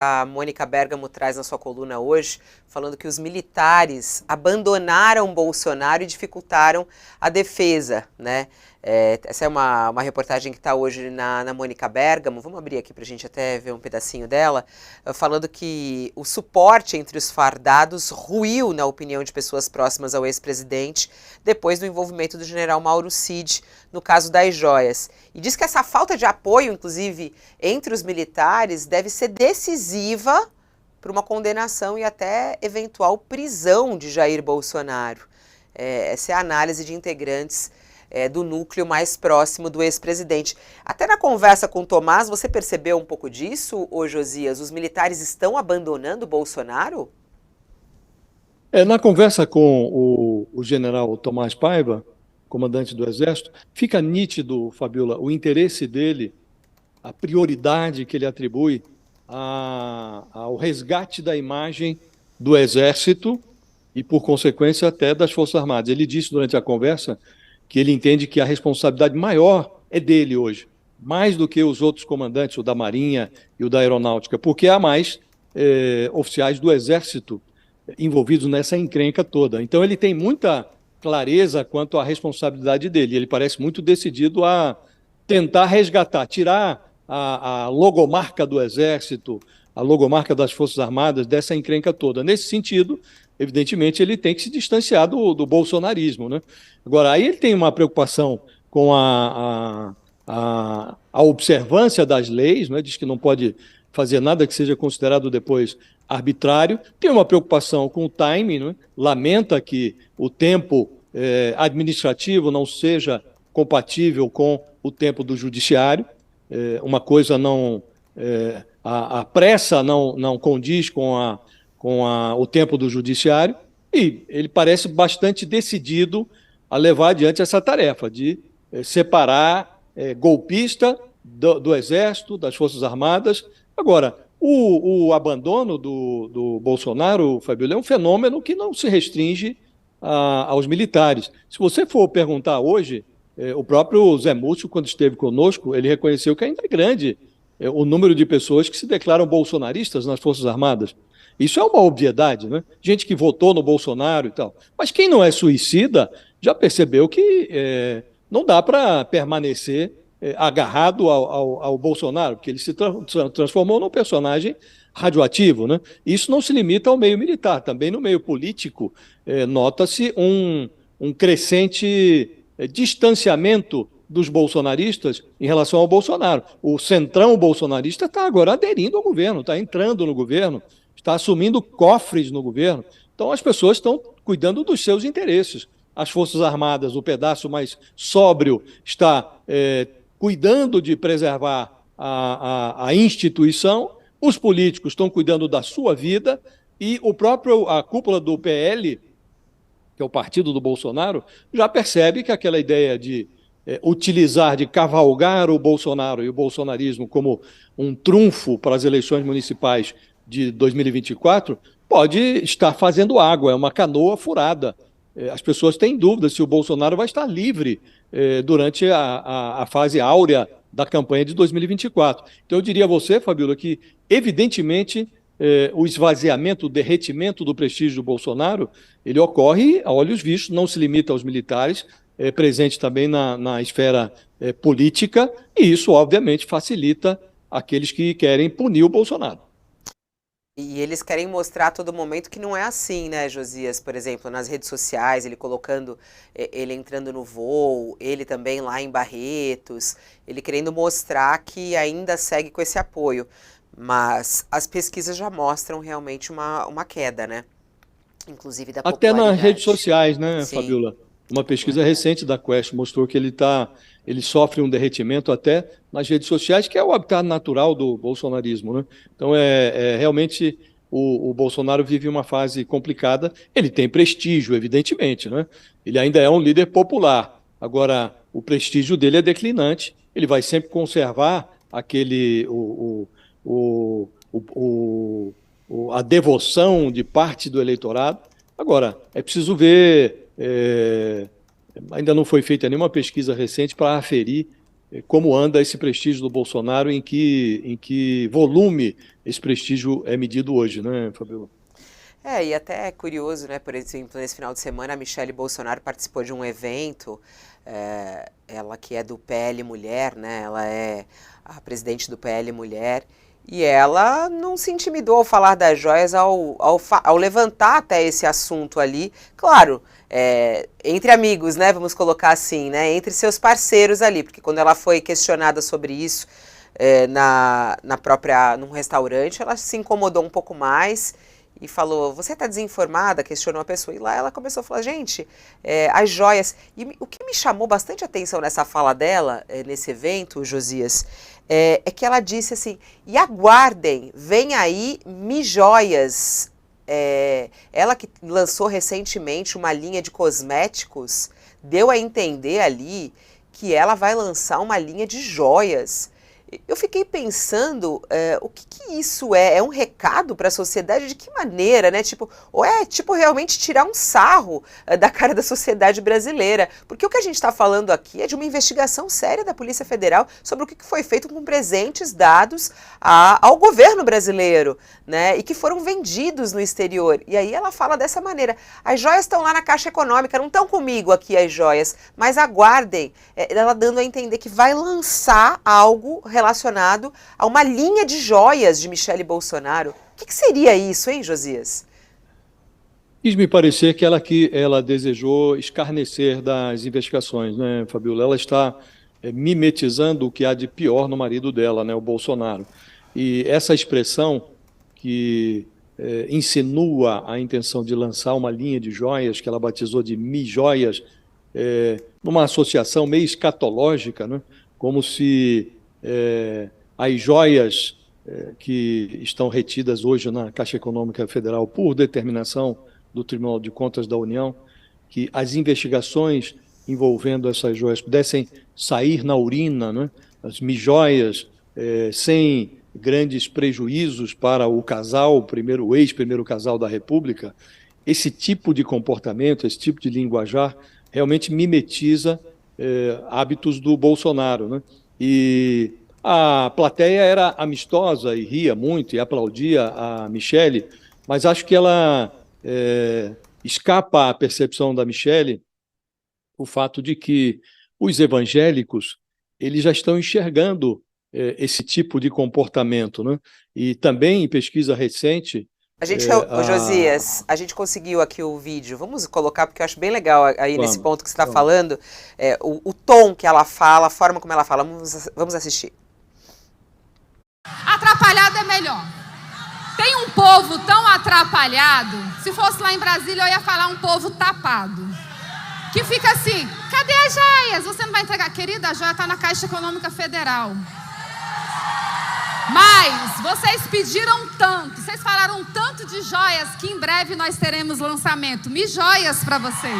A Mônica Bergamo traz na sua coluna hoje, falando que os militares abandonaram Bolsonaro e dificultaram a defesa, né? Essa é uma reportagem que está hoje na Mônica Bergamo. Vamos abrir aqui para a gente até ver um pedacinho dela, falando que o suporte entre os fardados ruiu, na opinião de pessoas próximas ao ex-presidente, depois do envolvimento do general Mauro Cid no caso das joias. E diz que essa falta de apoio, inclusive, entre os militares, deve ser decisiva para uma condenação e até eventual prisão de Jair Bolsonaro. Essa é a análise de integrantes do núcleo mais próximo do ex-presidente. Até na conversa com o Tomás, você percebeu um pouco disso, ô Josias? Os militares estão abandonando Bolsonaro? Na conversa com o general Tomás Paiva, comandante do Exército, fica nítido, Fabiola, o interesse dele, a prioridade que ele atribui ao resgate da imagem do Exército e, por consequência, até das Forças Armadas. Ele disse durante a conversa que ele entende que a responsabilidade maior é dele hoje, mais do que os outros comandantes, o da Marinha e o da Aeronáutica, porque há mais oficiais do Exército envolvidos nessa encrenca toda. Então ele tem muita clareza quanto à responsabilidade dele. Ele parece muito decidido a tentar resgatar, tirar a logomarca do Exército, a logomarca das Forças Armadas dessa encrenca toda. Nesse sentido, evidentemente, ele tem que se distanciar do bolsonarismo, né? Agora, aí ele tem uma preocupação com a observância das leis, né? Diz que não pode fazer nada que seja considerado depois arbitrário, tem uma preocupação com o timing, né? Lamenta que o tempo administrativo não seja compatível com o tempo do judiciário, uma coisa não... a pressa não condiz com o tempo do judiciário, e ele parece bastante decidido a levar adiante essa tarefa de separar golpista do Exército, das Forças Armadas. Agora, o abandono do Bolsonaro, Fabiola, é um fenômeno que não se restringe aos militares. Se você for perguntar hoje, o próprio Zé Múcio, quando esteve conosco, ele reconheceu que ainda é grande o número de pessoas que se declaram bolsonaristas nas Forças Armadas. Isso é uma obviedade, né? Gente que votou no Bolsonaro e tal. Mas quem não é suicida já percebeu que não dá para permanecer agarrado ao Bolsonaro, porque ele se transformou num personagem radioativo, né? Isso não se limita ao meio militar, também no meio político nota-se um crescente distanciamento dos bolsonaristas em relação ao Bolsonaro. O centrão bolsonarista está agora aderindo ao governo, está entrando no governo, está assumindo cofres no governo. Então as pessoas estão cuidando dos seus interesses. As Forças Armadas, o pedaço mais sóbrio, está cuidando de preservar a instituição, os políticos estão cuidando da sua vida e a cúpula do PL, que é o partido do Bolsonaro, já percebe que aquela ideia de utilizar, de cavalgar o Bolsonaro e o bolsonarismo como um trunfo para as eleições municipais de 2024, pode estar fazendo água, é uma canoa furada. As pessoas têm dúvida se o Bolsonaro vai estar livre durante a fase áurea da campanha de 2024. Então eu diria a você, Fabíola, que evidentemente o esvaziamento, o derretimento do prestígio do Bolsonaro, ele ocorre a olhos vistos, não se limita aos militares, presente também na esfera política, e isso obviamente facilita aqueles que querem punir o Bolsonaro. E eles querem mostrar a todo momento que não é assim, né, Josias? Por exemplo, nas redes sociais, ele colocando, ele entrando no voo, ele também lá em Barretos, ele querendo mostrar que ainda segue com esse apoio. Mas as pesquisas já mostram realmente uma queda, né? Inclusive da Até nas popularidade. redes sociais, né, Sim. Fabíola? Uma pesquisa recente da Quest mostrou que ele sofre um derretimento até nas redes sociais, que é o habitat natural do bolsonarismo, né? Então, realmente o Bolsonaro vive uma fase complicada. Ele tem prestígio, evidentemente, né? Ele ainda é um líder popular. Agora, o prestígio dele é declinante. Ele vai sempre conservar a devoção de parte do eleitorado. Agora, é preciso ver, ainda não foi feita nenhuma pesquisa recente para aferir como anda esse prestígio do Bolsonaro, em que volume esse prestígio é medido hoje, né, Fabiola? E até é curioso, né? Por exemplo, nesse final de semana, a Michelle Bolsonaro participou de um evento, ela que é do PL Mulher, né? Ela é a presidente do PL Mulher, e ela não se intimidou ao falar das joias, ao levantar até esse assunto ali. Claro, entre amigos, né? Vamos colocar assim, né? Entre seus parceiros ali, porque quando ela foi questionada sobre isso num restaurante, ela se incomodou um pouco mais e falou, você está desinformada? Questionou a pessoa. E lá ela começou a falar, gente, as joias... E o que me chamou bastante atenção nessa fala dela, nesse evento, Josias, é que ela disse assim, e aguardem, vem aí Mi-Joias. Ela que lançou recentemente uma linha de cosméticos, deu a entender ali que ela vai lançar uma linha de joias. Eu fiquei pensando, o que isso é? É um recado para a sociedade? De que maneira, né? Ou é realmente tirar um sarro da cara da sociedade brasileira? Porque o que a gente está falando aqui é de uma investigação séria da Polícia Federal sobre o que foi feito com presentes dados ao governo brasileiro, né? E que foram vendidos no exterior. E aí ela fala dessa maneira, as joias estão lá na Caixa Econômica, não estão comigo aqui as joias, mas aguardem, ela dando a entender que vai lançar algo relacionado a uma linha de joias de Michelle Bolsonaro. O que seria isso, hein, Josias? Quis me parecer que ela desejou escarnecer das investigações, né, Fabiola? Ela está mimetizando o que há de pior no marido dela, né, o Bolsonaro. E essa expressão que insinua a intenção de lançar uma linha de joias, que ela batizou de Mi-Joias, numa associação meio escatológica, né, como se as joias que estão retidas hoje na Caixa Econômica Federal por determinação do Tribunal de Contas da União, que as investigações envolvendo essas joias pudessem sair na urina, né? As Mi-Joias, sem grandes prejuízos para o casal, o ex-primeiro casal da República. Esse tipo de comportamento, esse tipo de linguajar, realmente mimetiza hábitos do Bolsonaro, né? E a plateia era amistosa e ria muito e aplaudia a Michelle, mas acho que ela escapa à percepção da Michelle o fato de que os evangélicos eles já estão enxergando esse tipo de comportamento, né? E também em pesquisa recente... Josias, a gente conseguiu aqui o vídeo, vamos colocar porque eu acho bem legal aí nesse ponto que você está falando, o tom que ela fala, a forma como ela fala, vamos assistir. Atrapalhado é melhor. Tem um povo tão atrapalhado, se fosse lá em Brasília eu ia falar um povo tapado, que fica assim, cadê as joias? Você não vai entregar? Querida, a joia está na Caixa Econômica Federal. Mas vocês pediram tanto, vocês falaram tanto de joias que em breve nós teremos lançamento. Mi-Joias para vocês.